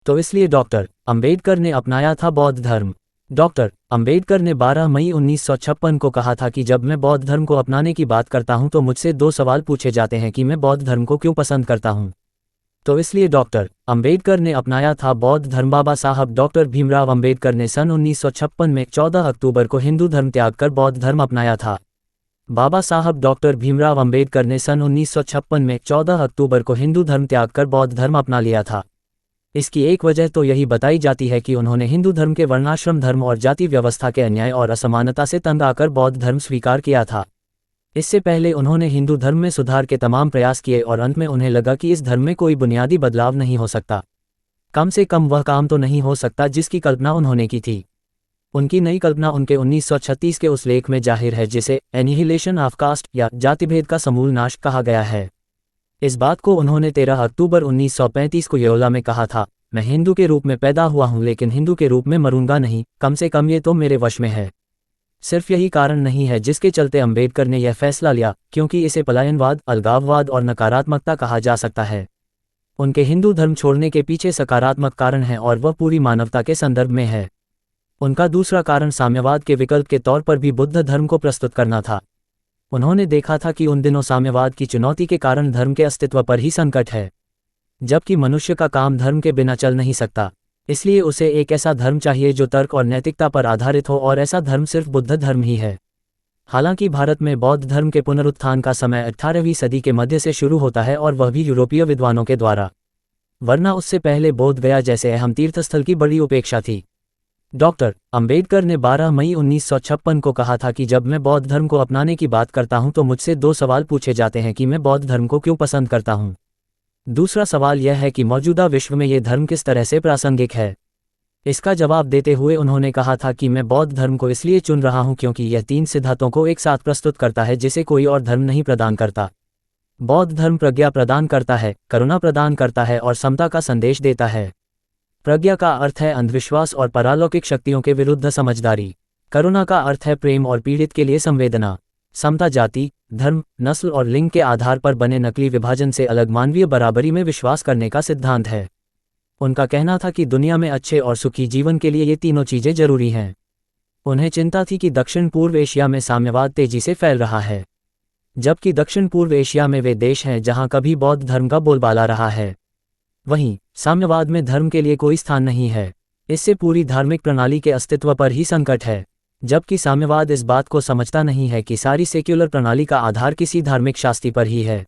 तो इसलिए डॉक्टर अंबेडकर ने अपनाया था बौद्ध धर्म। डॉक्टर अंबेडकर ने 12 मई 1956 को कहा था कि जब मैं बौद्ध धर्म को अपनाने की बात करता हूं तो मुझसे दो सवाल पूछे जाते हैं कि मैं बौद्ध धर्म को क्यों पसंद करता हूं। तो इसलिए डॉक्टर अंबेडकर ने अपनाया था बौद्ध धर्म। बाबा साहब डॉक्टर भीमराव अंबेडकर ने सन 1956 में 14 अक्टूबर को हिंदू धर्म त्याग कर बौद्ध धर्म अपनाया था। बाबा साहब डॉक्टर भीमराव अंबेडकर ने सन 1956 में 14 अक्टूबर को हिंदू धर्म त्याग कर बौद्ध धर्म अपना लिया था। इसकी एक वजह तो यही बताई जाती है कि उन्होंने हिंदू धर्म के वर्णाश्रम धर्म और जाति व्यवस्था के अन्याय और असमानता से तंग आकर बौद्ध धर्म स्वीकार किया था। इससे पहले उन्होंने हिंदू धर्म में सुधार के तमाम प्रयास किए और अंत में उन्हें लगा कि इस धर्म में कोई बुनियादी बदलाव नहीं हो सकता, कम से कम वह काम तो नहीं हो सकता जिसकी कल्पना उन्होंने की थी। उनकी नई कल्पना उनके 1936 के उस लेख में जाहिर है जिसे एनिहिलेशन ऑफ कास्ट या जातिभेद का समूल नाश कहा गया है। इस बात को उन्होंने 13 अक्टूबर 1935 को येओला में कहा था, मैं हिंदू के रूप में पैदा हुआ हूं लेकिन हिंदू के रूप में मरूंगा नहीं, कम से कम ये तो मेरे वश में है। सिर्फ यही कारण नहीं है जिसके चलते अंबेडकर ने यह फैसला लिया, क्योंकि इसे पलायनवाद, अलगाववाद और नकारात्मकता कहा जा सकता है। उनके हिंदू धर्म छोड़ने के पीछे सकारात्मक कारण है और वह पूरी मानवता के संदर्भ में है। उनका दूसरा कारण साम्यवाद के विकल्प के तौर पर भी बुद्ध धर्म को प्रस्तुत करना था। उन्होंने देखा था कि उन दिनों साम्यवाद की चुनौती के कारण धर्म के अस्तित्व पर ही संकट है, जबकि मनुष्य का काम धर्म के बिना चल नहीं सकता। इसलिए उसे एक ऐसा धर्म चाहिए जो तर्क और नैतिकता पर आधारित हो, और ऐसा धर्म सिर्फ बुद्ध धर्म ही है। हालांकि भारत में बौद्ध धर्म के पुनरुत्थान का समय 18वीं सदी के मध्य से शुरू होता है और वह भी यूरोपीय विद्वानों के द्वारा, वरना उससे पहले बोध गया जैसे अहम तीर्थस्थल की बड़ी उपेक्षा थी। डॉक्टर अंबेडकर ने 12 मई 1956 को कहा था कि जब मैं बौद्ध धर्म को अपनाने की बात करता हूं तो मुझसे दो सवाल पूछे जाते हैं कि मैं बौद्ध धर्म को क्यों पसंद करता हूं। दूसरा सवाल यह है कि मौजूदा विश्व में ये धर्म किस तरह से प्रासंगिक है। इसका जवाब देते हुए उन्होंने कहा था कि मैं बौद्ध धर्म को इसलिए चुन रहा हूं क्योंकि यह 3 सिद्धांतों को एक साथ प्रस्तुत करता है जिसे कोई और धर्म नहीं प्रदान करता। बौद्ध धर्म प्रज्ञा प्रदान करता है, करुणा प्रदान करता है और समता का संदेश देता है। प्रज्ञा का अर्थ है अंधविश्वास और परालौकिक शक्तियों के विरुद्ध समझदारी। करुणा का अर्थ है प्रेम और पीड़ित के लिए संवेदना। समता जाति, धर्म, नस्ल और लिंग के आधार पर बने नकली विभाजन से अलग मानवीय बराबरी में विश्वास करने का सिद्धांत है। उनका कहना था कि दुनिया में अच्छे और सुखी जीवन के लिए ये तीनों चीजें जरूरी हैं। उन्हें चिंता थी कि दक्षिण पूर्व एशिया में साम्यवाद तेजी से फैल रहा है, जबकि दक्षिण पूर्व एशिया में वे देश हैं जहां कभी बौद्ध धर्म का बोलबाला रहा है। वहीं साम्यवाद में धर्म के लिए कोई स्थान नहीं है। इससे पूरी धार्मिक प्रणाली के अस्तित्व पर ही संकट है, जबकि साम्यवाद इस बात को समझता नहीं है कि सारी सेक्युलर प्रणाली का आधार किसी धार्मिक शास्ति पर ही है,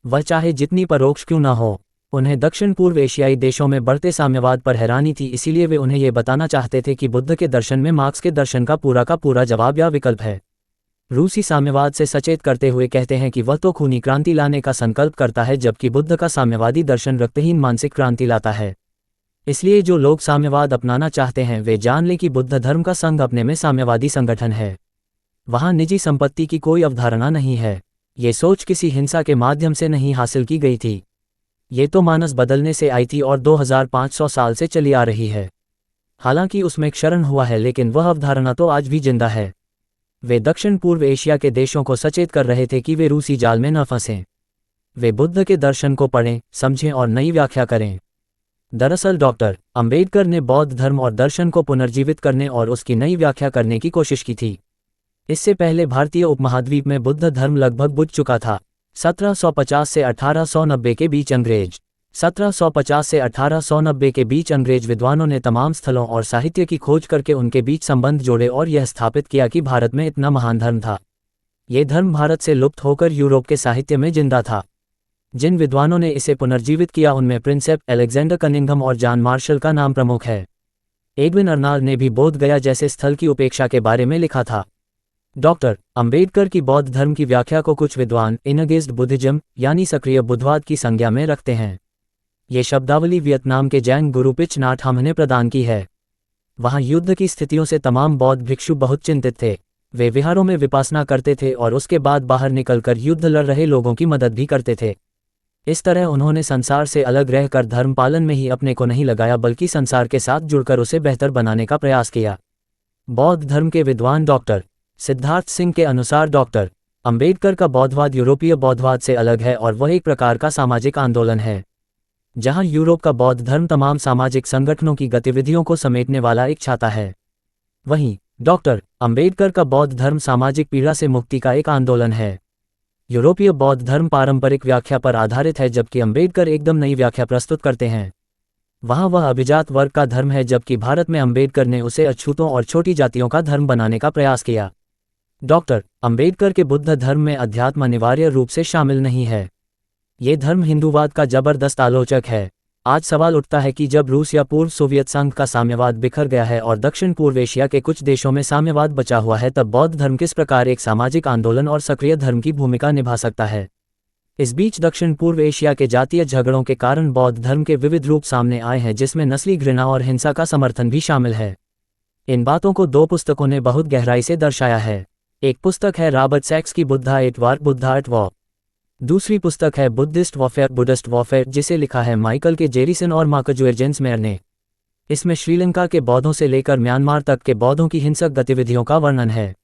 वह चाहे जितनी परोक्ष क्यों न हो। उन्हें दक्षिण पूर्व एशियाई देशों में बढ़ते साम्यवाद पर हैरानी थी, इसीलिए वे उन्हें यह बताना चाहते थे कि बुद्ध के दर्शन में मार्क्स के दर्शन का पूरा जवाब या विकल्प है। रूसी साम्यवाद से सचेत करते हुए कहते हैं कि वह तो खूनी क्रांति लाने का संकल्प करता है, जबकि बुद्ध का साम्यवादी दर्शन रक्तहीन मानसिक क्रांति लाता है। इसलिए जो लोग साम्यवाद अपनाना चाहते हैं वे जान लें कि बुद्ध धर्म का संघ अपने में साम्यवादी संगठन है। वहाँ निजी संपत्ति की कोई अवधारणा नहीं है। ये सोच किसी हिंसा के माध्यम से नहीं हासिल की गई थी, ये तो मानस बदलने से आई थी और 2500 साल से चली आ रही है। हालांकि उसमें क्षरण हुआ है, लेकिन वह अवधारणा तो आज भी जिंदा है। वे दक्षिण पूर्व एशिया के देशों को सचेत कर रहे थे कि वे रूसी जाल में न फंसें। वे बुद्ध के दर्शन को पढ़ें, समझें और नई व्याख्या करें। दरअसल डॉक्टर अंबेडकर ने बौद्ध धर्म और दर्शन को पुनर्जीवित करने और उसकी नई व्याख्या करने की कोशिश की थी। इससे पहले भारतीय उपमहाद्वीप में बुद्ध धर्म लगभग बुझ चुका था। 1750 से 1890 के बीच 1750 से 1890 के बीच अंग्रेज विद्वानों ने तमाम स्थलों और साहित्य की खोज करके उनके बीच संबंध जोड़े और यह स्थापित किया कि भारत में इतना महान धर्म था। ये धर्म भारत से लुप्त होकर यूरोप के साहित्य में जिंदा था। जिन विद्वानों ने इसे पुनर्जीवित किया उनमें प्रिंसेप, अलेक्जेंडर कनिंघम और जॉन मार्शल का नाम प्रमुख है। एडविन अर्नाल्ड ने भी बोध गया जैसे स्थल की उपेक्षा के बारे में लिखा था। डॉक्टर अंबेडकर की बौद्ध धर्म की व्याख्या को कुछ विद्वान इनगेज्ड बुद्धिज्म यानी सक्रिय बुद्धवाद की संज्ञा में रखते हैं। ये शब्दावली वियतनाम के जैंग गुरु पिच नाट हम ने प्रदान की है। वहाँ युद्ध की स्थितियों से तमाम बौद्ध भिक्षु बहुत चिंतित थे। वे विहारों में विपासना करते थे और उसके बाद बाहर निकलकर युद्ध लड़ रहे लोगों की मदद भी करते थे। इस तरह उन्होंने संसार से अलग रहकर धर्म पालन में ही अपने को नहीं लगाया, बल्कि संसार के साथ जुड़कर उसे बेहतर बनाने का प्रयास किया। बौद्ध धर्म के विद्वान डॉक्टर सिद्धार्थ सिंह के अनुसार डॉक्टर अंबेडकर का बौद्धवाद यूरोपीय बौद्धवाद से अलग है और वह एक प्रकार का सामाजिक आंदोलन है। जहां यूरोप का बौद्ध धर्म तमाम सामाजिक संगठनों की गतिविधियों को समेटने वाला एक छाता है। वहीं डॉक्टर अंबेडकर का बौद्ध धर्म सामाजिक पीड़ा से मुक्ति का एक आंदोलन है। यूरोपीय बौद्ध धर्म पारंपरिक व्याख्या पर आधारित है, जबकि अंबेडकर एकदम नई व्याख्या प्रस्तुत करते हैं। वहाँ वह अभिजात वर्ग का धर्म है, जबकि भारत में अंबेडकर ने उसे अछूतों और छोटी जातियों का धर्म बनाने का प्रयास किया। डॉक्टर अंबेडकर के बुद्ध धर्म में अध्यात्म अनिवार्य रूप से शामिल नहीं है। ये धर्म हिंदूवाद का जबरदस्त आलोचक है। आज सवाल उठता है कि जब रूस या पूर्व सोवियत संघ का साम्यवाद बिखर गया है और दक्षिण पूर्व एशिया के कुछ देशों में साम्यवाद बचा हुआ है, तब बौद्ध धर्म किस प्रकार एक सामाजिक आंदोलन और सक्रिय धर्म की भूमिका निभा सकता है। इस बीच दक्षिण पूर्व एशिया के जातीय झगड़ों के कारण बौद्ध धर्म के विविध रूप सामने आए हैं, जिसमें नस्ली घृणा और हिंसा का समर्थन भी शामिल है। इन बातों को 2 पुस्तकों ने बहुत गहराई से दर्शाया है। एक पुस्तक है रॉबर्ट सैक्स की Buddha at war, Buddha at war. दूसरी पुस्तक है बुद्धिस्ट वॉरफेयर, बुद्धिस्ट वॉरफेयर, जिसे लिखा है माइकल के जेरिसन और मार्कजुएर्जेंसमेयर ने। इसमें श्रीलंका के बौद्धों से लेकर म्यांमार तक के बौद्धों की हिंसक गतिविधियों का वर्णन है।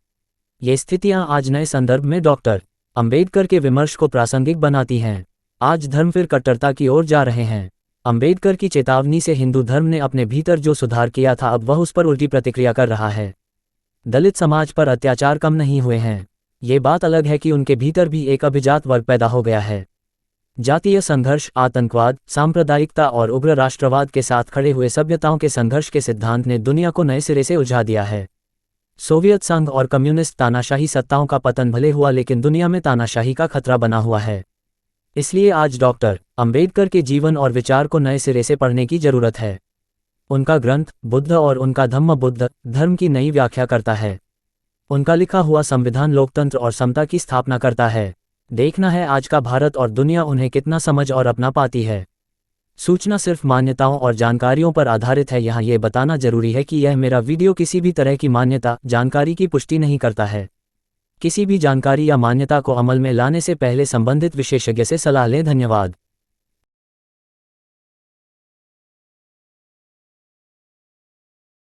ये स्थितियां आज नए संदर्भ में डॉक्टर अंबेडकर के विमर्श को प्रासंगिक बनाती हैं। आज धर्म फिर कट्टरता की ओर जा रहे हैं। अंबेडकर की चेतावनी से हिंदू धर्म ने अपने भीतर जो सुधार किया था, अब वह उस पर उल्टी प्रतिक्रिया कर रहा है। दलित समाज पर अत्याचार कम नहीं हुए हैं। ये बात अलग है कि उनके भीतर भी एक अभिजात वर्ग पैदा हो गया है। जातीय संघर्ष, आतंकवाद, सांप्रदायिकता और उग्र राष्ट्रवाद के साथ खड़े हुए सभ्यताओं के संघर्ष के सिद्धांत ने दुनिया को नए सिरे से उलझा दिया है। सोवियत संघ और कम्युनिस्ट तानाशाही सत्ताओं का पतन भले हुआ, लेकिन दुनिया में तानाशाही का खतरा बना हुआ है। इसलिए आज डॉक्टर अंबेडकर के जीवन और विचार को नए सिरे से पढ़ने की जरूरत है। उनका ग्रंथ बुद्ध और उनका धम्म बुद्ध धर्म की नई व्याख्या करता है। उनका लिखा हुआ संविधान लोकतंत्र और समता की स्थापना करता है। देखना है आज का भारत और दुनिया उन्हें कितना समझ और अपना पाती है। सूचना सिर्फ मान्यताओं और जानकारियों पर आधारित है। यहाँ ये बताना जरूरी है कि यह मेरा वीडियो किसी भी तरह की मान्यता, जानकारी की पुष्टि नहीं करता है। किसी भी जानकारी या मान्यता को अमल में लाने से पहले संबंधित विशेषज्ञ से सलाह लें। धन्यवाद।